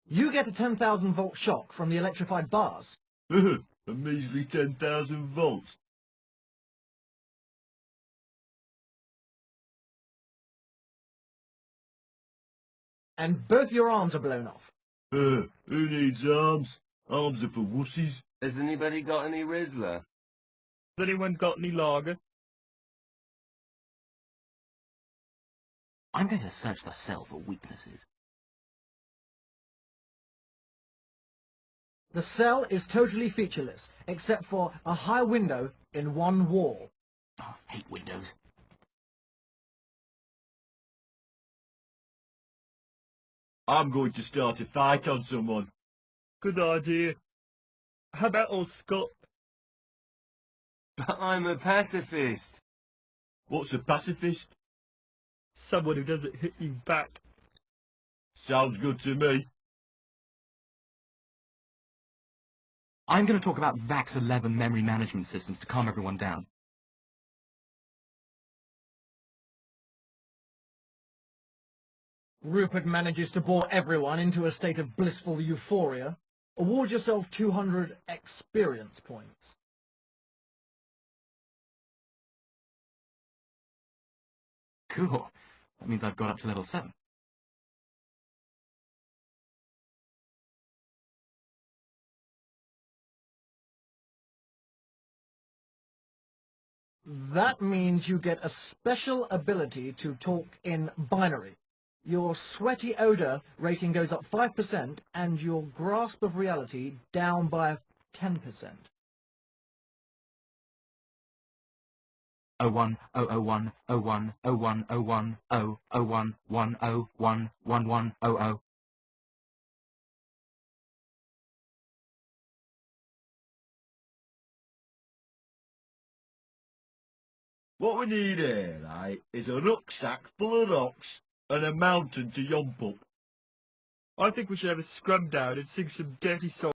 You get a 10,000 volt shock from the electrified bars. A measly 10,000 volts. And both your arms are blown off. Who needs arms? Arms are for wussies. Has anybody got any Rizzler? Has anyone got any lager? I'm going to search the cell for weaknesses. The cell is totally featureless, except for a high window in one wall. Oh, hate windows. I'm going to start a fight on someone. Good idea. How about old Scott? But I'm a pacifist. What's a pacifist? Someone who doesn't hit you back. Sounds good to me. I'm going to talk about VAX 11 memory management systems to calm everyone down. Rupert manages to bore everyone into a state of blissful euphoria. Award yourself 200 experience points. Cool. That means I've got up to level 7. That means you get a special ability to talk in binary. Your sweaty odor rating goes up 5% and your grasp of reality down by 10%. 01, 001, 01, 01, 01, 0, 01, 10, 1, 11, 00. What we need here, right, is a rucksack full of rocks and a mountain to yomp up. I think we should have a scrum down and sing some dirty songs.